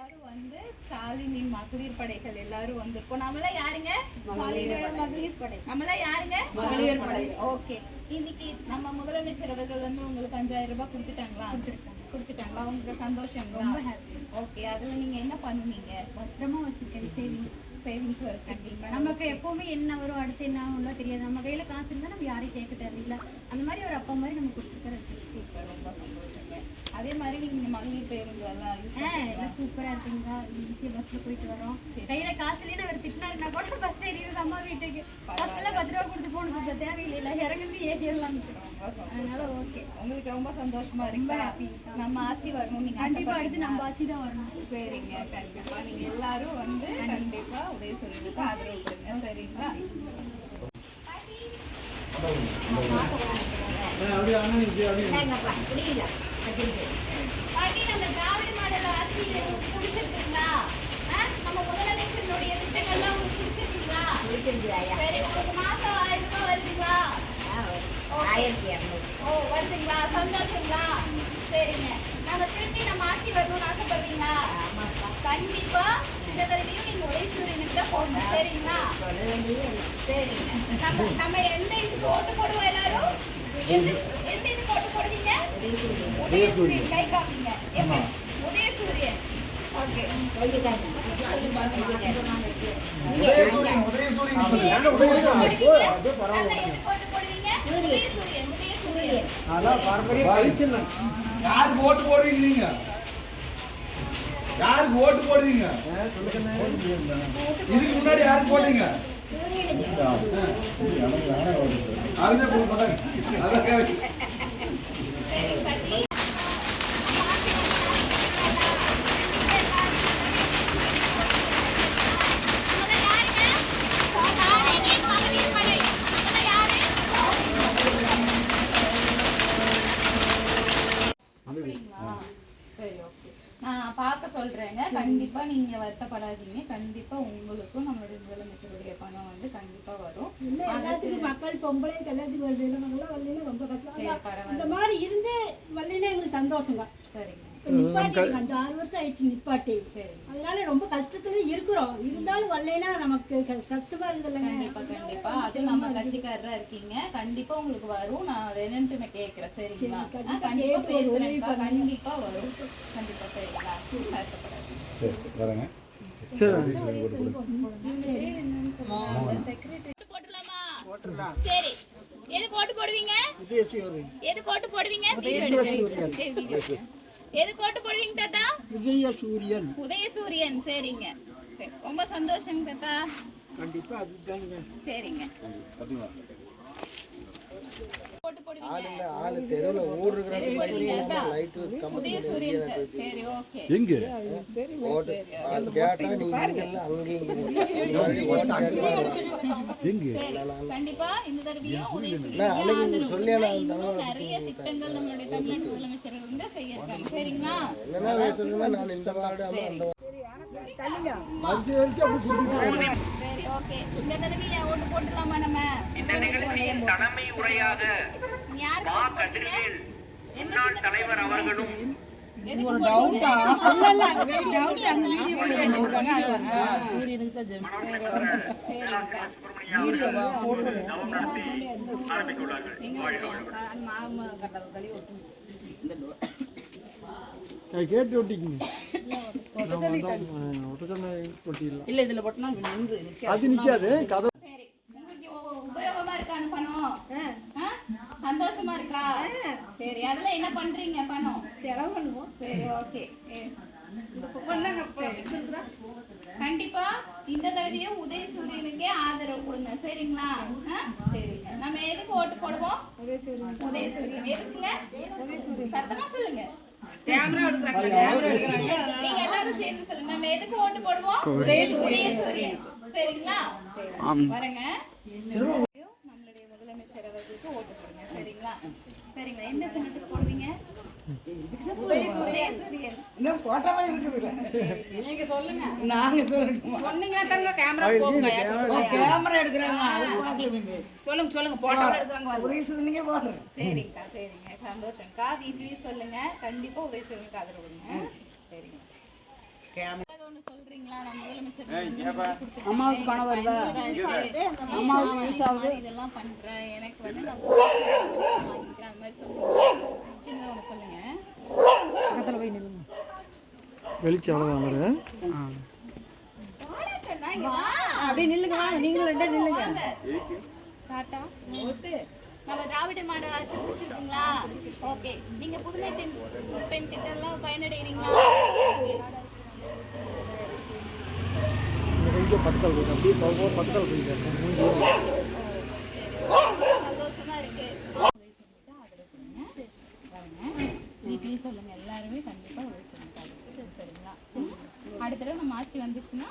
எல்லாரும் வந்து ஸ்டாலினின் மகளிர் படைகள் எல்லாரும் வந்திருக்கோம். நம்மளாம் யாருங்க? மகளிர் படை. நம்மளாம் யாருங்க? மகளிர் படை. ஓகே. இன்னைக்கு நம்ம முதலமைச்சர் அவர்கள் வந்து உங்களுக்கு 5000 ரூபாய் கொடுத்துட்டாங்களா? கொடுத்துட்டாங்களா? உங்களுக்கு சந்தோஷங்களா? ரொம்ப ஹாப்பி. ஓகே. அதுல நீங்க என்ன பண்ணுவீங்க? பத்திரமா வச்சிருக்கேன். சேவிங்ஸ் வச்சிருக்கீங்க. நமக்கு எப்பவுமே என்ன வரும் அடுத்து என்ன ஆகும்ல தெரியாது. நம்ம கையில காசு இருந்தா நம்ம யாரையும் கேட்க தேவையில்லை. அந்த மாதிரி ஒரு அப்பா மாதிரி நம்ம கொடுத்துக்கிற சூப்பர். ரொம்ப சந்தோஷங்க. அதே மாதிரி நீங்க மகளிர் பேருந்து எல்லாம் சூப்பரா இருக்குங்களா? ஈஸியா பஸ்ல போயிட்டு வரோம். கையில காசு இல்லைன்னு அவர் திட்டினாருன்னா கூட பஸ் ஏறிடுது அம்மா வீட்டுக்கு. ஃபர்ஸ்ட் எல்லாம் 10 ரூபா கொடுத்து போகணும், தேவையில்லை, இறங்கி ஏறிடலாம். அதனால ஓகே. உங்களுக்கு ரொம்ப சந்தோஷமா இருக்கு. நம்ம ஆட்சி வரணும். நீங்க கண்டிப்பா அடுத்து நம்ம ஆட்சி தான் வரணும். சரிங்க. கண்டிப்பா நீங்க எல்லாரும் வந்து கண்டிப்பா உதயசூரியனுக்கு ஆதரவு கொடுங்க. சரிங்களா? பாட்டி, நம்ம திராவிட மாடல் ஆட்சி பிடிச்சிருக்குங்களா? நம்ம முதலமைச்சருடைய திட்டங்கள்லாம் உங்களுக்கு பிடிச்சிருக்குங்களா? சரி, உங்களுக்கு மாசம் 1000 ரூபாய் வருதுங்களா? 1200. ஓ, வருதுங்களா? சந்தோஷங்களா? சரிங்க. நம்ம திருப்பி நம்ம ஆட்சி வரணும்னு ஆசைப்படுறீங்களா? கண்டிப்பா இந்த தடவையும் நீங்க உதயசூரியனுக்கு தான் போகணும். சரிங்களா? சரிங்க. நம்ம எந்த இதுக்கு ஓட்டு போடுவோம்? எல்லாரும் எந்த இதுக்கு ஓட்டு போடுவீங்க? உதயசூரியன். கை காமிங்க. உதயசூரியன். ஓகே. யாருக்கு ஓட்டு போடுவீங்க? நீங்க யாருக்கு ஓட்டு போடுவீங்க? இதுக்கு முன்னாடி யாருக்கு போட்டீங்க? அதுதான் போட மாட்டாங்க. சரி, ஓகே. நான் பார்க்க சொல்றேங்க. கண்டிப்பா நீங்க வருத்தப்படாதீங்க. கண்டிப்பா உங்களுக்கும் நம்மளுடைய முதலமைச்சருடைய பணம் வந்து கண்டிப்பா வரும். மக்கள் பொம்பளை கல்யாணத்துக்கு வருது, வரலாம் ரொம்ப கஷ்டம். இந்த மாதிரி இருந்து வரலைன்னா எங்களுக்கு சந்தோஷங்க. சரிங்க. நிப்பாட்டி 5-6 வருஷம் ஆயிடுச்சு நிப்பாட்டி. அதனால ரொம்ப கஷ்டத்துல இருக்கிறோம். இருந்தாலும் வரலைன்னா நமக்கு கஷ்டமா இருக்குதுல்ல. கண்டிப்பா கண்டிப்பா. அது நம்ம கட்சிக்காரரா இருக்கீங்க. கண்டிப்பா உங்களுக்கு வரும். நான் என்னன்னு கேட்கிறேன். சரிங்களா? கண்டிப்பா பேசுறேன். கண்டிப்பா வரும். கண்டிப்பா. சரிங்களா? கஷ்டப்படாதீங்க. சரி, வரேங்க. சரி, எதுக்கு ஓட்டு போடுவீங்க? எதுக்கு ஓட்டு போடுவீங்க? எதுக்கு ஓட்டு போடுவீங்க தாத்தா? உதயசூரியன். உதயசூரியன். சரிங்க. சரி, ரொம்ப சந்தோஷம் தாத்தா. கண்டிப்பா அதுதாங்க. சரிங்க. ஓட்டு போடுவீங்க? ஆளு தெருவுல ஓடுறதுக்கு லைட் உதயசூரியன். சரி, ஓகே. எங்க ஓட்டு அது கேட்டா நீங்க கண்டிப்பா இந்த தடவையும் உதயசூரியன் சொல்லலாம். நிறைய திட்டங்கள் நம்மளுடைய தமிழ்நாட்டு முதலமைச்சர் வந்து செய்ய இருக்காங்க. சரிங்களா? என்னன்னா பேசுறதுன்னா நான் இந்த வார்டு அந்த சரி, ஓகே. இந்த தடவை ஓட்டு போட்டுலாமா? நம்ம இந்த நிகழ்ச்சியின் தலைமை உரையாக மா கதிர்வேல் முன்னாள் தலைவர் அவர்களும் கேட்டு ஓட்டிங்க. இல்ல இதுல போட்டா அது நிக்காது. சரி, உங்களுக்கு உபயோகமா இருக்கா அந்த பணம்? சந்தோஷமா இருக்கா? சரி, அதுல என்ன பண்றீங்க? பணம் செலவு பண்ணுவோம். சரி, ஓகே. கண்டிப்பா இந்த தடவையும் உதயசூரியனுக்கே ஆதரவு கொடுங்க. சரிங்களா? சரிங்க. நம்ம எதுக்கு ஓட்டு போடுவோம்? உதயசூரியன். எதுக்குங்க? சத்தமா சொல்லுங்க. நீங்க எல்லாரும் சேர்ந்து சொல்லுங்க. நம்ம எதுக்கு ஓட்டு போடுவோம்? உதயசூரியன். சரிங்களா? வரங்க. நம்மளுடைய முதலமைச்சர் அவர்களுக்கு ஓட்டு போடுங்க. சரிங்களா? சரிங்க. எந்த சின்னத்துக்கு போடுவீங்க? உதயசூரியன். இன்னும் போட்டோவா இருக்குது. நீங்க சொல்லுங்க. நாங்க சொல்லுங்க. சொன்னீங்க கேமரா போங்க. கேமரா எடுக்கறாங்க. அது பார்க்கலவீங்க. சொல்லுங்க போட்டோ எடுக்கறாங்க. உதயசூரியனுக்கே போடுறேன். சரிங்கக்கா. சரிங்க. சந்தோஷம்க்கா. வீட்லயே சொல்லுங்க. கண்டிப்பா உதயசூரியனுக்கு ஆதரவு கொடுங்க. சரிங்க. ஏதாவது ஒண்ணு சொல்றீங்களா? நான் முதலமைச்சர் இந்த மாதிரி கொடுத்துருக்கேன். அம்மாவுக்கு பணம் வருதா? அம்மாவுக்கு யூஸ் ஆகுது. இதெல்லாம் பண்றேன். எனக்கு வந்து நான் வாங்கிக்கிறேன். அந்த மாதிரி சொல்லுங்க. சின்னதா ஒண்ணு சொல்லுங்க. பக்கத்துல போய் நில்லுங்க. வெளிச்சம் அவ்வளோதான் வாடா இங்க வா. அப்படியே நில்லுங்க, நீங்களும் ரெண்டா நில்லுங்க. ஸ்டார்ட்டா? நம்ம திராவிட மாடல் ஆட்சி பிடிச்சிருக்கீங்களா? ஓகே. நீங்க புதுமை பெண் திட்டம்லாம் பயனடைகிறீங்களா? ஓகே. கொஞ்சம் பக்கத்தில் போய் அப்படியே பக்கத்தில் போய் சந்தோஷமா இருக்கு. வீட்லயும் சொல்லுங்க, எல்லாருமே கண்டிப்பா உதவி செஞ்சுட்டாங்க. சரிங்களா? அடுத்த தடவை நம்ம ஆட்சி வந்துச்சுன்னா